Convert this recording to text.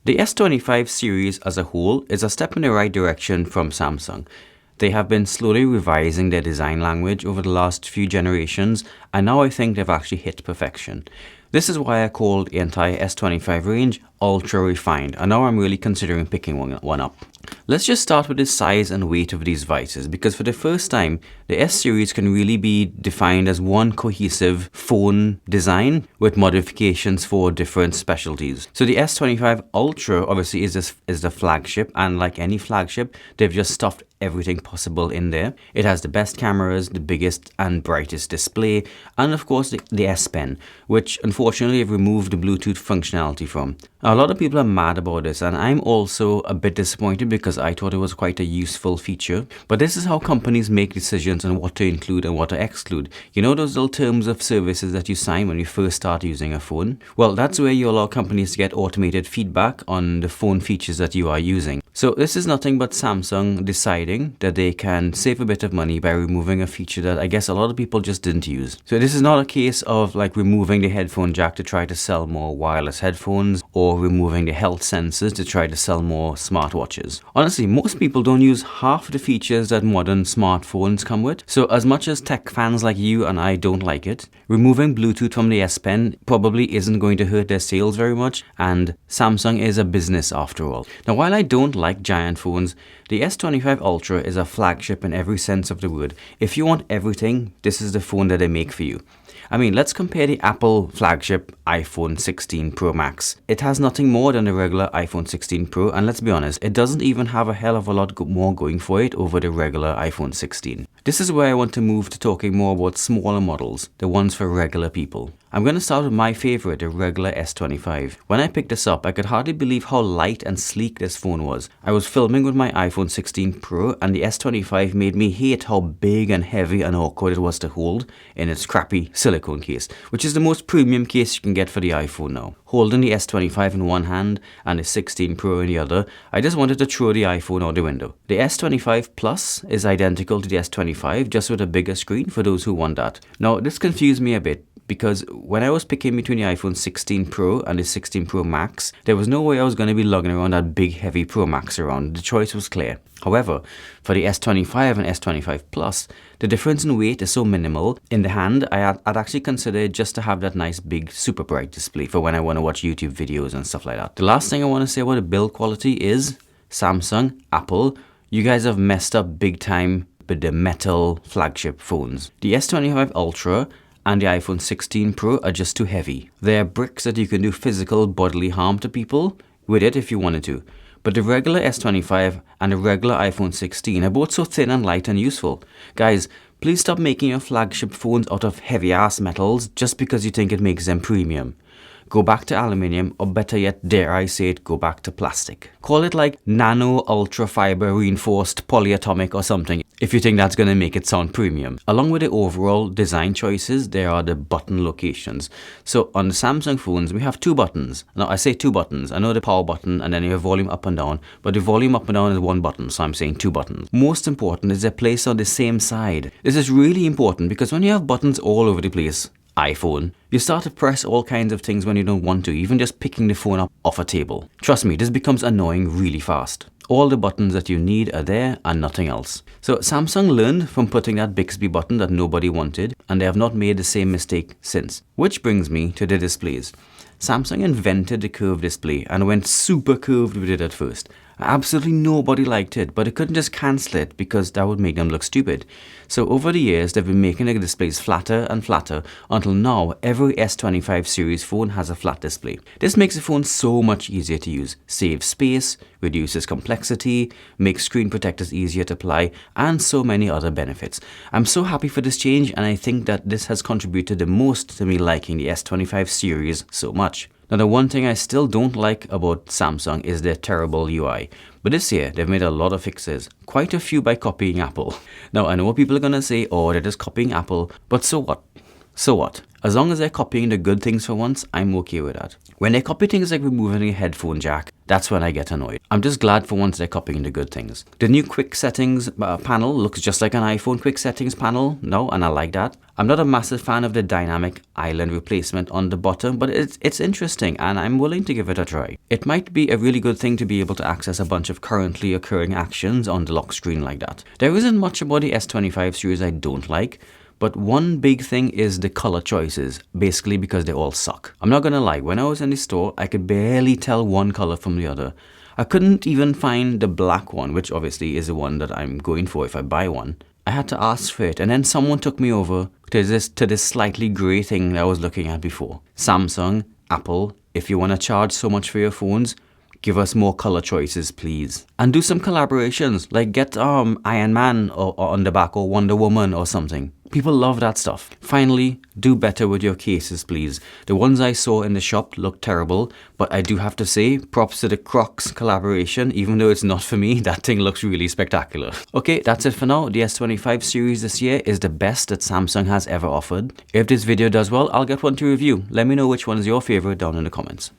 The S25 series as a whole is a step in the right direction from Samsung. They have been slowly revising their design language over the last few generations, and now I think they've actually hit perfection. This is why I called the entire S25 range ultra refined, and now I'm really considering picking one up. Let's just start with the size and weight of these devices, because for the first time, the S series can really be defined as one cohesive phone design with modifications for different specialties. So the S25 Ultra obviously is the flagship, and like any flagship, they've just stuffed everything possible in there. It has the best cameras, the biggest and brightest display, and of course the S Pen, which unfortunately have removed the Bluetooth functionality from. Now, a lot of people are mad about this, and I'm also a bit disappointed because I thought it was quite a useful feature. But this is how companies make decisions on what to include and what to exclude. You know those little terms of services that you sign when you first start using a phone? Well, that's where you allow companies to get automated feedback on the phone features that you are using. So this is nothing but Samsung deciding that they can save a bit of money by removing a feature that I guess a lot of people just didn't use. So this is not a case of like removing the headphone jack to try to sell more wireless headphones or removing the health sensors to try to sell more smartwatches. Honestly, most people don't use half the features that modern smartphones come with. So as much as tech fans like you and I don't like it, removing Bluetooth from the S Pen probably isn't going to hurt their sales very much, and Samsung is a business after all. Now, while I don't like giant phones, the S25 Ultra is a flagship in every sense of the word. If you want everything, this is the phone that they make for you. I mean, let's compare the Apple flagship iPhone 16 Pro Max. It has nothing more than the regular iPhone 16 Pro, and let's be honest, it doesn't even have a hell of a lot more going for it over the regular iPhone 16. This is where I want to move to talking more about smaller models, the ones for regular people. I'm going to start with my favorite, the regular S25. When I picked this up, I could hardly believe how light and sleek this phone was. I was filming with my iPhone 16 Pro, and the S25 made me hate how big and heavy and awkward it was to hold in its crappy silicone case, which is the most premium case you can get for the iPhone now. Holding the S25 in one hand and the 16 Pro in the other, I just wanted to throw the iPhone out the window. The S25 Plus is identical to the S25, just with a bigger screen for those who want that. Now, this confused me a bit, because when I was picking between the iPhone 16 Pro and the 16 Pro Max, there was no way I was going to be lugging around that big heavy Pro Max around. The choice was clear. However, for the S25 and S25 Plus, the difference in weight is so minimal. In the hand, I'd actually consider it just to have that nice big super bright display for when I want to watch YouTube videos and stuff like that. The last thing I want to say about the build quality is Samsung, Apple, you guys have messed up big time with the metal flagship phones. The S25 Ultra and the iPhone 16 Pro are just too heavy. They are bricks that you can do physical bodily harm to people with it if you wanted to. But the regular S25 and the regular iPhone 16 are both so thin and light and useful. Guys, please stop making your flagship phones out of heavy ass metals just because you think it makes them premium. Go back to aluminium, or better yet, dare I say it, go back to plastic. Call it like nano ultra fiber reinforced polyatomic or something if you think that's going to make it sound premium. Along with the overall design choices, there are the button locations. So on the Samsung phones, we have two buttons. Now I say two buttons. I know the power button and then you have volume up and down, but the volume up and down is one button, so I'm saying two buttons. Most important is they're placed on the same side. This is really important because when you have buttons all over the place, iPhone, you start to press all kinds of things when you don't want to, even just picking the phone up off a table. Trust me, this becomes annoying really fast. All the buttons that you need are there and nothing else. So Samsung learned from putting that Bixby button that nobody wanted, and they have not made the same mistake since. Which brings me to the displays. Samsung invented the curved display and went super curved with it at first. Absolutely nobody liked it, but they couldn't just cancel it because that would make them look stupid. So over the years, they've been making the displays flatter and flatter until now every S25 series phone has a flat display. This makes the phone so much easier to use, saves space, reduces complexity, makes screen protectors easier to apply, and so many other benefits. I'm so happy for this change, and I think that this has contributed the most to me liking the S25 series so much. Now, the one thing I still don't like about Samsung is their terrible UI. But this year, they've made a lot of fixes, quite a few by copying Apple. Now, I know what people are going to say, oh, they're just copying Apple, but so what? So what? As long as they're copying the good things for once, I'm okay with that. When they copy things like removing a headphone jack, that's when I get annoyed. I'm just glad for once they're copying the good things. The new quick settings panel looks just like an iPhone quick settings panel now, and I like that. I'm not a massive fan of the dynamic island replacement on the bottom, but it's interesting and I'm willing to give it a try. It might be a really good thing to be able to access a bunch of currently occurring actions on the lock screen like that. There isn't much about the S25 series I don't like, but one big thing is the color choices, basically because they all suck. I'm not gonna lie, when I was in the store, I could barely tell one color from the other. I couldn't even find the black one, which obviously is the one that I'm going for if I buy one. I had to ask for it, and then someone took me over to this slightly grey thing that I was looking at before. Samsung, Apple, if you want to charge so much for your phones, give us more color choices, please. And do some collaborations, like get Iron Man or on the back, or Wonder Woman or something. People love that stuff. Finally, do better with your cases, please. The ones I saw in the shop looked terrible, but I do have to say, props to the Crocs collaboration. Even though it's not for me, that thing looks really spectacular. Okay, that's it for now. The S25 series this year is the best that Samsung has ever offered. If this video does well, I'll get one to review. Let me know which one is your favorite down in the comments.